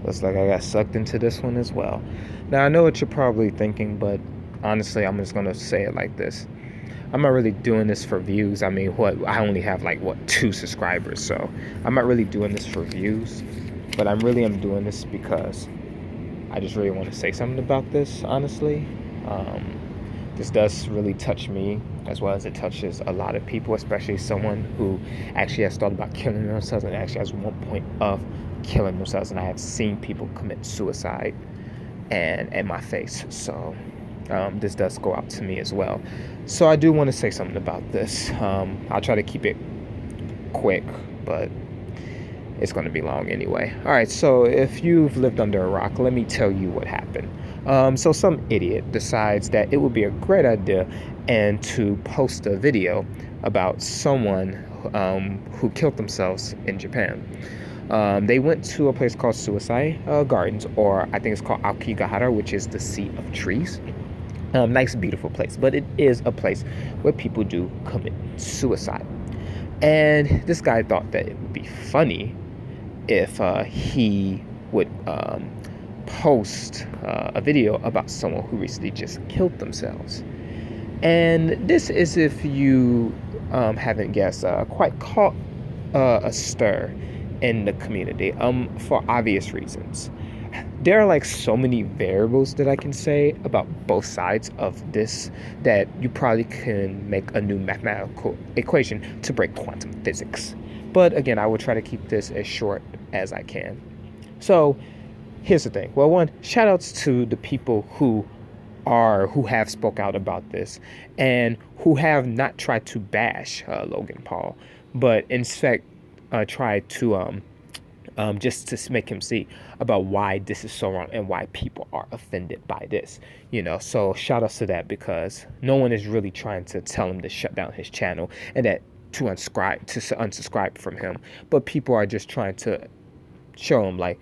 Looks like I got sucked into this one as well. Now, I know what you're probably thinking, but honestly, I'm just going to say it like this. I'm not really doing this for views. I mean, I only have like, 2 subscribers, so I'm not really doing this for views, but I'm doing this because I just really want to say something about this, honestly. Um, this does really touch me as well as it touches a lot of people, especially someone who actually has thought about killing themselves and actually has one point of killing themselves. And I have seen people commit suicide and in my face. So this does go out to me as well. So I do want to say something about this. I'll try to keep it quick, but it's going to be long anyway. All right, so if you've lived under a rock, let me tell you what happened. So some idiot decides that it would be a great idea and to post a video about someone who killed themselves in Japan. They went to a place called Suicide Gardens, or I think it's called Aokigahara, which is the Sea of Trees. Nice, beautiful place, but it is a place where people do commit suicide. And this guy thought that it would be funny if he would post a video about someone who recently just killed themselves. And this is, if you haven't guessed, quite caught a stir in the community for obvious reasons. There are like so many variables that I can say about both sides of this that you probably can make a new mathematical equation to break quantum physics. But again, I will try to keep this as short as I can. So here's the thing. Well, one, shout outs to the people who have spoke out about this and who have not tried to bash Logan Paul, but in fact tried to just to make him see about why this is so wrong and why people are offended by this. So shout outs to that, because no one is really trying to tell him to shut down his channel and that to unsubscribe from him, but people are just trying to show him like,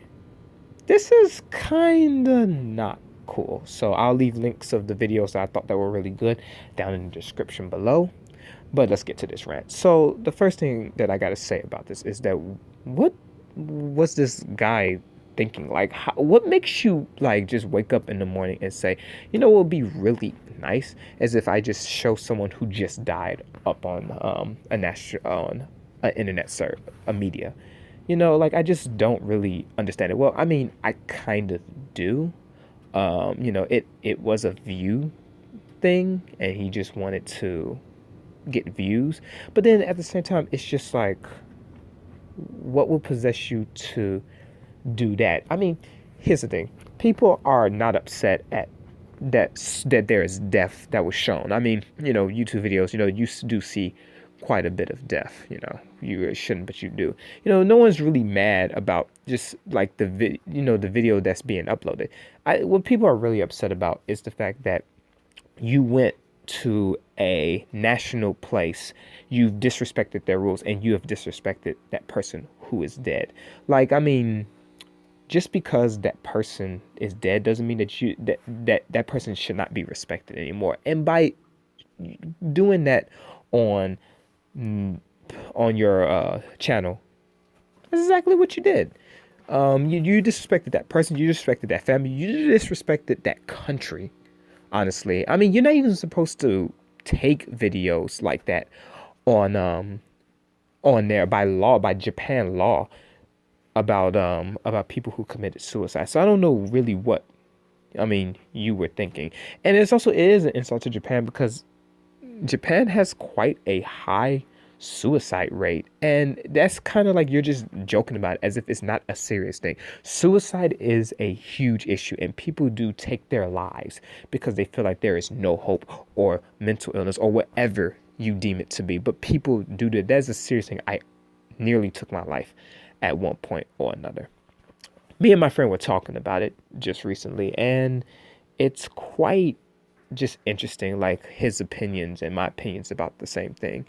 this is kind of not cool. So I'll leave links of the videos that I thought that were really good down in the description below. But let's get to this rant. So the first thing that I got to say about this is that what was this guy thinking? Like, what makes you like just wake up in the morning and say, what would be really nice, as if I just show someone who just died up on on an internet a media. Like, I just don't really understand it. Well, I mean, I kind of do. It was a view thing, and he just wanted to get views. But then at the same time, it's just like, what will possess you to do that? I mean, here's the thing. People are not upset at that there is death that was shown. I mean, YouTube videos, you do see quite a bit of death. You shouldn't, but you do. No one's really mad about just like the video that's being uploaded. What people are really upset about is the fact that you went to a national place, you've disrespected their rules, and you have disrespected that person who is dead. Like, I mean, just because that person is dead doesn't mean that person should not be respected anymore. And by doing that on your channel, that's exactly what you did. You disrespected that person, you disrespected that family, you disrespected that country. Honestly, I mean, you're not even supposed to take videos like that on there by law, by Japan law, about people who committed suicide. So I don't know really what, I mean, you were thinking. And it is an insult to Japan, because Japan has quite a high suicide rate, and that's kind of like you're just joking about it as if it's not a serious thing. Suicide is a huge issue, and people do take their lives because they feel like there is no hope, or mental illness, or whatever you deem it to be. But people do that. That's a serious thing. I nearly took my life at one point or another. Me and my friend were talking about it just recently, and it's quite just interesting, like his opinions and my opinions about the same thing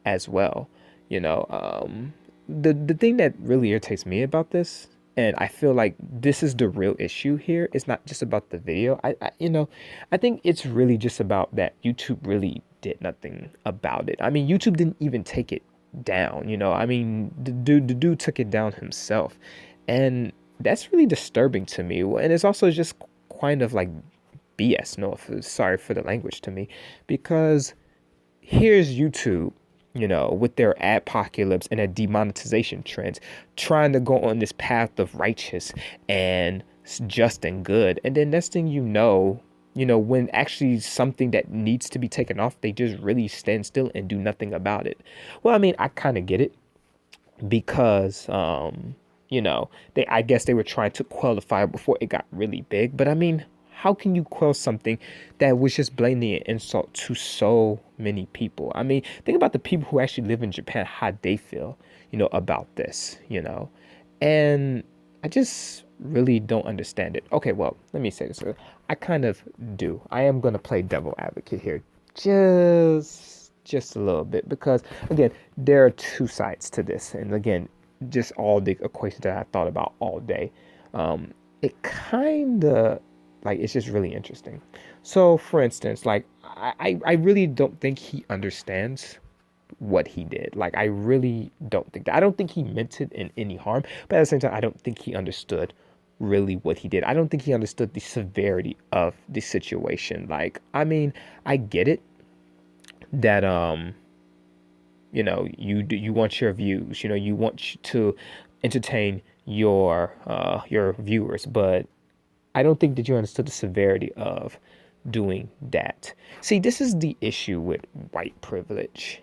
as well. The thing that really irritates me about this, and I feel like this is the real issue here, is not just about the video. I think it's really just about that YouTube really did nothing about it. I mean, YouTube didn't even take it down. I mean, the dude took it down himself. And that's really disturbing to me. And it's also just kind of like BS. No, sorry for the language to me, because here's YouTube, with their adpocalypse and their demonetization trends, trying to go on this path of righteous and just and good. And then next thing when actually something that needs to be taken off, they just really stand still and do nothing about it. Well, I mean, I kind of get it because, I guess they were trying to quell the fire before it got really big. But I mean, how can you quell something that was just blatantly an insult to so many people? I mean, think about the people who actually live in Japan, how they feel, about this, and I just really don't understand it. Okay, well, let me say this. I kind of do. I am going to play devil advocate here just a little bit, because again, there are two sides to this. And again, just all the equations that I thought about all day. It kind of, like, it's just really interesting. So, for instance, like, I really don't think he understands what he did. Like, I really don't think that. I don't think he meant it in any harm, but at the same time, I don't think he understood really what he did. I don't think he understood the severity of the situation. Like, I mean, I get it that you want your views, you want to entertain your viewers, but I don't think that you understood the severity of doing that. See, this is the issue with white privilege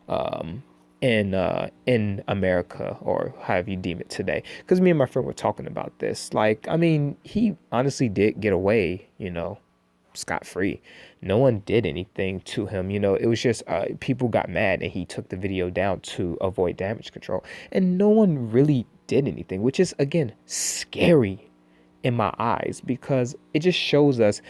um in America, or however you deem it today. Because me and my friend were talking about this. Like, I mean, he honestly did get away, scot-free. No one did anything to him. It was just people got mad and he took the video down to avoid damage control. And no one really did anything, which is, again, scary in my eyes, because it just shows us,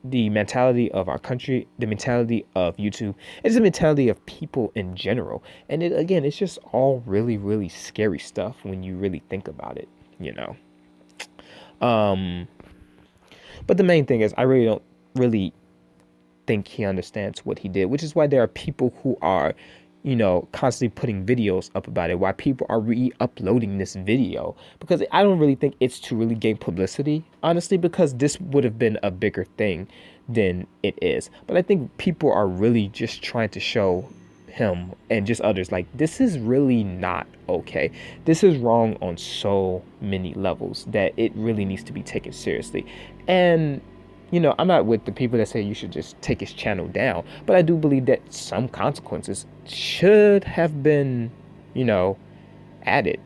the mentality of our country, the mentality of YouTube. It's the mentality of people in general. And it's just all really, really scary stuff when you really think about it. But the main thing is, I really don't really think he understands what he did, which is why there are people who are, constantly putting videos up about it, why people are re-uploading this video, because I don't really think it's to really gain publicity, honestly, because this would have been a bigger thing than it is. But I think people are really just trying to show him and just others, like, this is really not okay. This is wrong on so many levels that it really needs to be taken seriously. And I'm not with the people that say you should just take his channel down, but I do believe that some consequences should have been, added,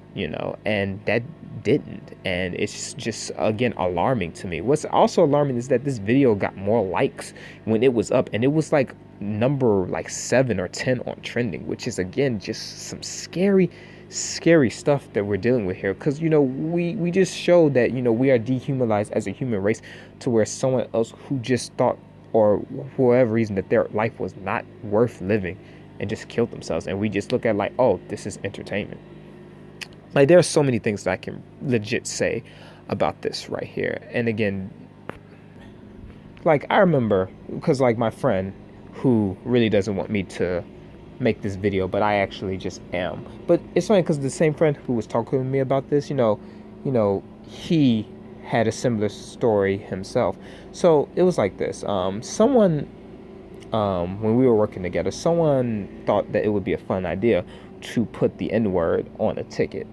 and that didn't. And it's just, again, alarming to me. What's also alarming is that this video got more likes when it was up, and it was like number 7 or 10 on trending, which is, again, just some scary stuff that we're dealing with here. Because we just showed that we are dehumanized as a human race, to where someone else who just thought, or for whatever reason, that their life was not worth living and just killed themselves, and we just look at like, oh, this is entertainment. Like, there are so many things that I can legit say about this right here. And again, like, I remember, because like my friend who really doesn't want me to make this video, but I actually just am. But it's funny, because the same friend who was talking to me about this, he had a similar story himself. So it was like this. Someone, when we were working together, someone thought that it would be a fun idea to put the N-word on a ticket,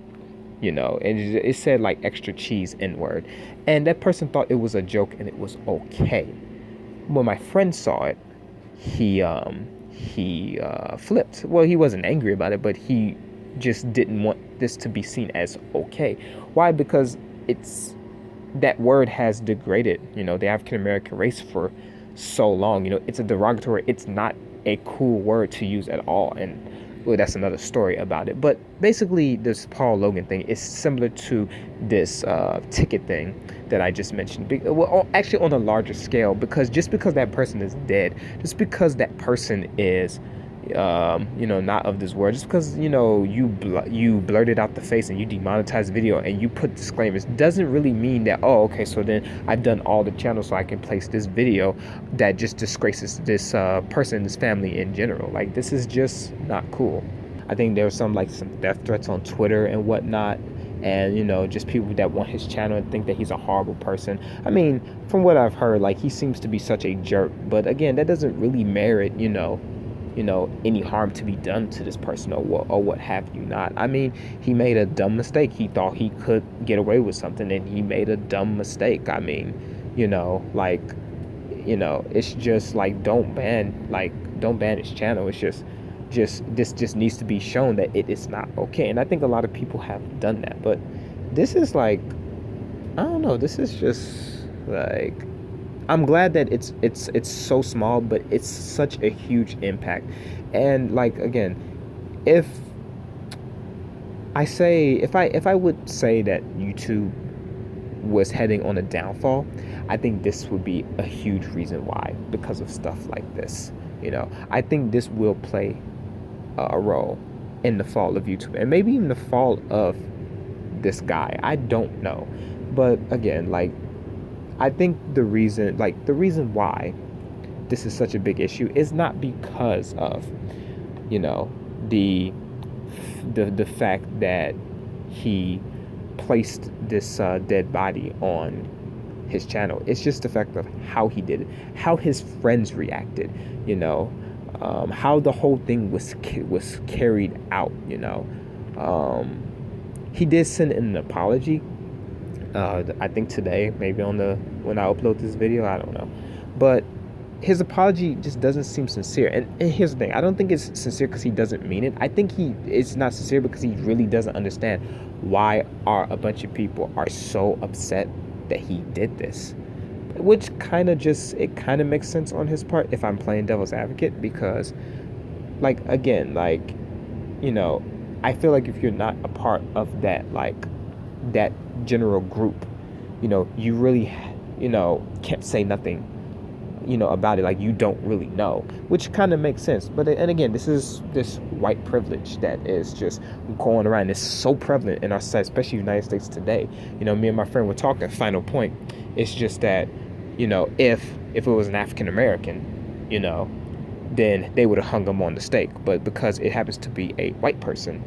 and it said like extra cheese N-word. And that person thought it was a joke and it was okay. When my friend saw it, he flipped. Well, he wasn't angry about it, but he just didn't want this to be seen as okay. Why? Because that word has degraded, the African American race for so long. It's a derogatory. It's not a cool word to use at all. And well, that's another story about it. But basically, this Paul Logan thing is similar to this ticket thing that I just mentioned. Well, actually, on a larger scale, because just because that person is dead, just because that person is, not of this world, just because you blurted out the face and you demonetized the video and you put disclaimers, doesn't really mean that, oh, okay, so then I've done all the channels so I can place this video that just disgraces this person and this family in general. Like, this is just not cool. I think there was some death threats on Twitter and whatnot, and just people that want his channel and think that he's a horrible person. I mean, from what I've heard, like, he seems to be such a jerk, but again, that doesn't really merit any harm to be done to this person, or what have you not. I mean, he made a dumb mistake. He thought he could get away with something, and he made a dumb mistake. I mean, it's just like, don't ban his channel. It's just this just needs to be shown that it is not okay. And I think a lot of people have done that, but this is like, I don't know, this is just like, I'm glad that it's so small, but it's such a huge impact. And like, again, if I would say that YouTube was heading on a downfall, I think this would be a huge reason why, because of stuff like this. I think this will play a role in the fall of YouTube, and maybe even the fall of this guy. I don't know, but again, like, I think the reason why this is such a big issue is not because of the fact that he placed this dead body on his channel. It's just the fact of how he did it, how his friends reacted, how the whole thing was carried out. He did send in an apology, I think today, maybe when I upload this video, I don't know, but his apology just doesn't seem sincere. And here's the thing, I don't think it's sincere because he doesn't mean it. I think it's not sincere because he really doesn't understand why a bunch of people are so upset that he did this, which kind of makes sense on his part, if I'm playing devil's advocate, because, like, again, like, I feel like if you're not a part of that, like, that general group, you really, can't say nothing, about it. Like, you don't really know, which kind of makes sense. But, and again, this is this white privilege that is just going around. It's so prevalent in our society, especially United States today. Me and my friend were talking. Final point. It's just that, if it was an African American, then they would have hung him on the stake. But because it happens to be a white person,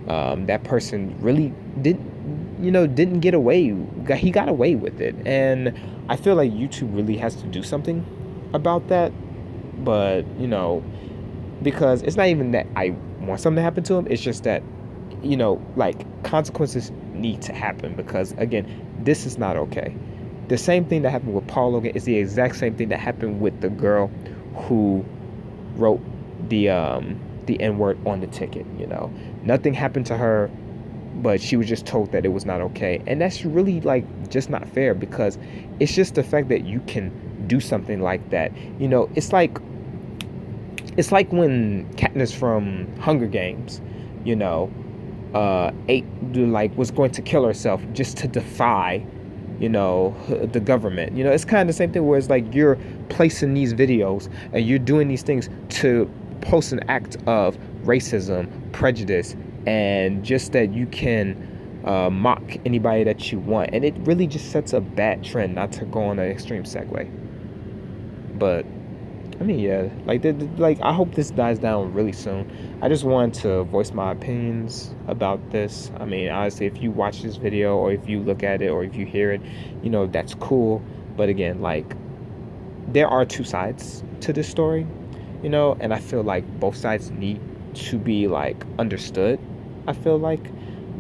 that person really didn't get away. He got away with it. And I feel like YouTube really has to do something about that. But, because it's not even that I want something to happen to him. It's just that, like, consequences need to happen, because, again, this is not okay. The same thing that happened with Paul Logan is the exact same thing that happened with the girl who wrote the N-word on the ticket. Nothing happened to her, but she was just told that it was not okay. And that's really, like, just not fair, because it's just the fact that you can do something like that. It's like when Katniss from Hunger Games, was going to kill herself just to defy, the government. It's kind of the same thing, where it's like you're placing these videos and you're doing these things to post an act of racism, prejudice, and just that you can mock anybody that you want. And it really just sets a bad trend, not to go on an extreme segue. But I mean, yeah, like I hope this dies down really soon. I just wanted to voice my opinions about this. I mean, honestly, if you watch this video, or if you look at it, or if you hear it, that's cool. But again, like, there are two sides to this story, and I feel like both sides need to be, like, understood, I feel like.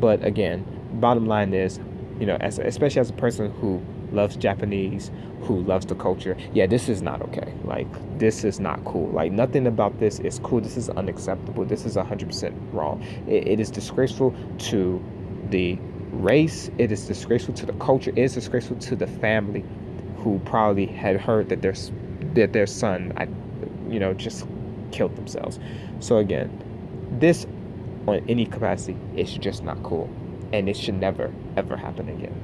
But again, bottom line is, especially as a person who loves Japanese, who loves the culture, yeah, this is not okay. Like, this is not cool. Like, nothing about this is cool. This is unacceptable. This is 100% wrong. It is disgraceful to the race. It is disgraceful to the culture. It is disgraceful to the family who probably had heard that their son, just killed themselves. So again, this, on any capacity, it's just not cool, and it should never ever happen again.